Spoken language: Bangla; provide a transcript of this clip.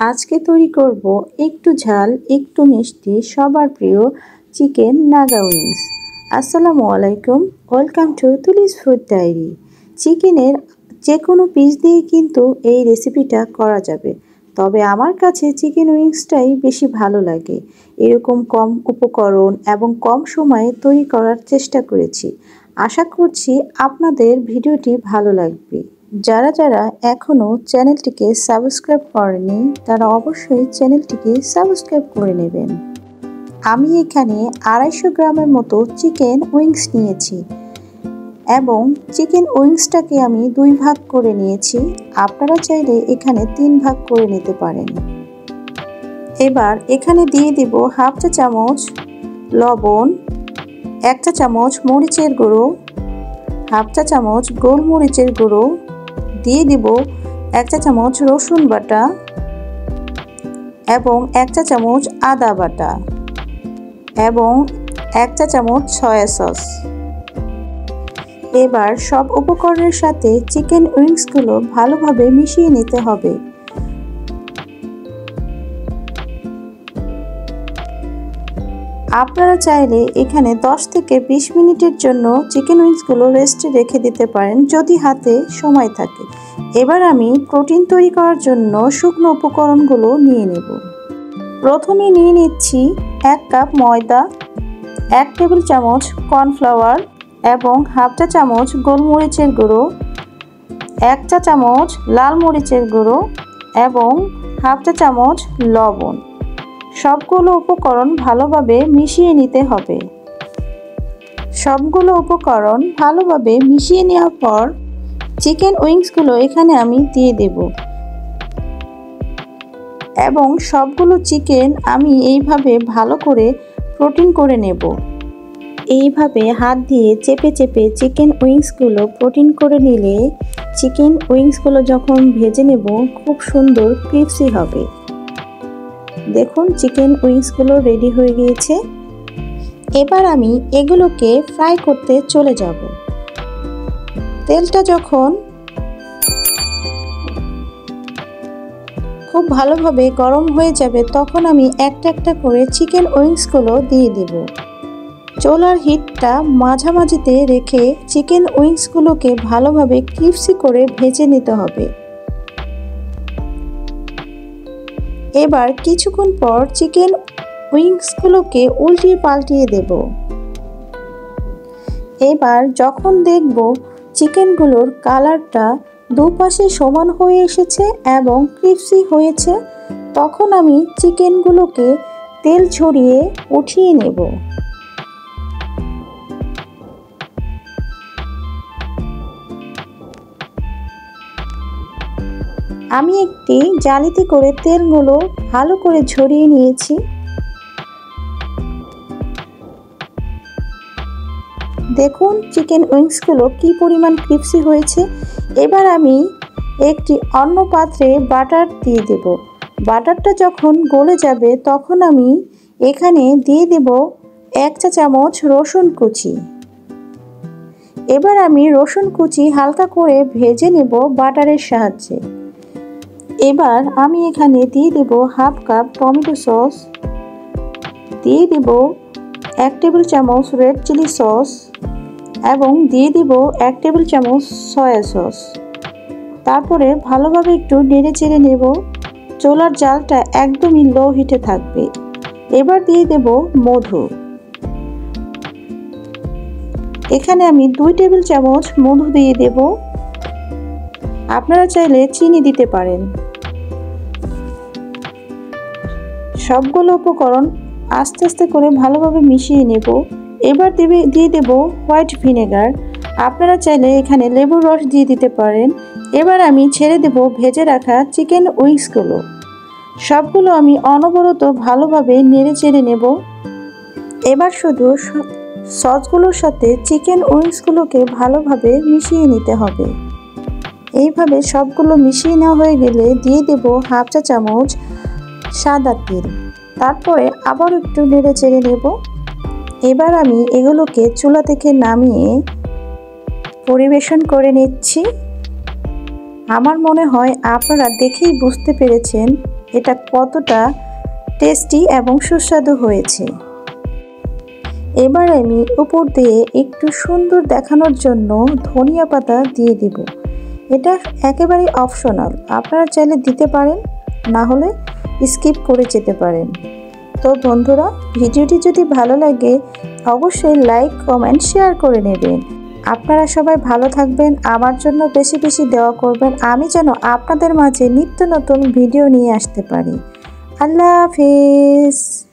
আজকে তৈরি করব একটু ঝাল একটু মিষ্টি সবার প্রিয় চিকেন নাগা উইংস। আসসালামু আলাইকুম, ওয়েলকাম টু তুলিস ফুড ডায়েরি। চিকেনের যে কোনো পিস দিয়ে কিন্তু এই রেসিপিটা করা যাবে, তবে আমার কাছে চিকেন উইংসটাই বেশি ভালো লাগে। এরকম কম উপকরণ এবং কম সময়ে তৈরি করার চেষ্টা করেছি। আশা করছি আপনাদের ভিডিওটি ভালো লাগবে। যারা যারা এখনও চ্যানেলটিকে সাবস্ক্রাইব করেনি তারা অবশ্যই চ্যানেলটিকে সাবস্ক্রাইব করে নেবেন। আমি এখানে 250 গ্রামের মতো চিকেন উইংস নিয়েছি এবং চিকেন উইংসটাকে আমি 2 ভাগ করে নিয়েছি। আপনারা চাইলে এখানে 3 ভাগ করে নিতে পারেন। এবার এখানে দিয়ে দিব হাফ চা চামচ লবণ, 1 চা চামচ মরিচের গুঁড়ো, হাফ চা চামচ গোলমরিচের গুঁড়ো, দিয়ে দিব 1 চা চামচ রসুন বাটা এবং 1 চা চামচ আদা বাটা এবং 1 চা চামচ সয়া সস। এবার সব উপকরণের সাথে চিকেন উইংসগুলো ভালোভাবে মিশিয়ে নিতে হবে। আপনারা চাইলে এখানে 10 থেকে 20 মিনিটের জন্য চিকেন উইংসগুলো রেস্টে রেখে দিতে পারেন যদি হাতে সময় থাকে। এবার আমি প্রোটিন তৈরি করার জন্য শুকনো উপকরণগুলো নিয়ে নেব। প্রথমে নিয়ে নিচ্ছি 1 কাপ ময়দা, 1 টেবিল চামচ কর্নফ্লাওয়ার এবং হাফ চা চামচ গোলমরিচের গুঁড়ো, 1 চা চামচ লাল মরিচের গুঁড়ো এবং হাফ চা চামচ লবণ। সবগুলো উপকরণ ভালোভাবে মিশিয়ে নিতে হবে। সবগুলো উপকরণ ভালোভাবে মিশিয়ে নেওয়ার পর চিকেন উইংসগুলো এখানে আমি দিয়ে দেব এবং সবগুলো চিকেন আমি এইভাবে ভালো করে প্রোটিন করে নেব। এইভাবে হাত দিয়ে চেপে চেপে চিকেন উইংসগুলো প্রোটিন করে নিলে চিকেন উইংসগুলো যখন ভেজে নেব খুব সুন্দর ক্রিস্পি হবে। দেখুন চিকেন উইংসগুলো রেডি হয়ে গিয়েছে। এবার আমি এগুলোকে ফ্রাই করতে চলে যাব। তেলটা যখন খুব ভালোভাবে গরম হয়ে যাবে তখন আমি একটা একটা করে চিকেন উইংসগুলো দিয়ে দেব। চুলার হিটটা মাঝামাঝিতে রেখে চিকেন উইংসগুলোকে ভালোভাবে ক্রিস্পি করে ভেজে নিতে হবে। এবার কিছুক্ষণ পর চিকেন উইংসগুলোকে উল্টিয়ে পাল্টিয়ে দেব। এবার যখন দেখব চিকেনগুলোর কালারটা দুপাশে সমান হয়ে এসেছে এবং ক্রিস্পি হয়েছে তখন আমি চিকেনগুলোকে তেল ঝরিয়ে উঠিয়ে নেব। আমি একটি জালিতে করে তেলগুলো ভালো করে ঝরিয়ে নিয়েছি। দেখুন চিকেন উইংসগুলো কি পরিমাণ ক্রিস্পি হয়েছে। এবার আমি একটি অন্য পাত্রে বাটার দিয়ে দেব। বাটারটা যখন গলে যাবে তখন আমি এখানে দিয়ে দেব 1 চা চামচ রসুন কুচি। এবার আমি রসুন কুচি হালকা করে ভেজে নেব বাটারের সাহায্যে। এবার আমি এখানে দিয়ে দেব হাফ কাপ টমেটো সস, দিয়ে দেব 1 টেবিল চামচ রেড চিলি সস এবং দিয়ে দেব 1 টেবিল চামচ সয়া সস। তারপরে ভালোভাবে একটু নেড়ে চেড়ে নেব। চুলার জালটা একদমই লো হিটে থাকবে। এবার দিয়ে দেব মধু। এখানে আমি 2 টেবিল চামচ মধু দিয়ে দেব। আপনারা চাইলে চিনি দিতে পারেন। সবগুলো উপকরণ আস্তে আস্তে করে ভালোভাবে মিশিয়ে নেব। এবার দিয়ে দেব হোয়াইট ভিনেগার। আপনারা চাইলে এখানে লেবুর রস দিয়ে দিতে পারেন। এবার আমি ছেড়ে দেব ভেজে রাখা চিকেন উইংসগুলো। সবগুলো আমি অনবরত ভালোভাবে নেড়ে চেড়ে নেব। এবার শুধু সসগুলোর সাথে চিকেন উইংসগুলোকে ভালোভাবে মিশিয়ে নিতে হবে। এইভাবে সবগুলো মিশিয়ে নেওয়া হয়ে গেলে দিয়ে দেব হাফ চা চামচ সাদা তেল। তারপরে আবার একটু নেড়ে চেড়ে নেব। এবার আমি এগুলোকে চুলা থেকে নামিয়ে পরিবেশন করে নিচ্ছি। আমার মনে হয় আপনারা দেখেই বুঝতে পেরেছেন এটা কতটা টেস্টি এবং সুস্বাদু হয়েছে। এবার আমি উপর দিয়ে একটু সুন্দর দেখানোর জন্য ধনিয়া পাতা দিয়ে দিব। এটা একেবারেই অপশনাল, আপনারা চাইলে দিতে পারেন, না হলে স্কিপ করে যেতে পারেন। তো বন্ধুরা, ভিডিওটি যদি ভালো লাগে অবশ্যই লাইক, কমেন্ট, শেয়ার করে নেবেন। আপনারা সবাই ভালো থাকবেন, আমার জন্য বেশি বেশি দোয়া করবেন, আমি যেন আপনাদের মাঝে নিত্য নতুন ভিডিও নিয়ে আসতে পারি। আল্লাহ হাফেজ।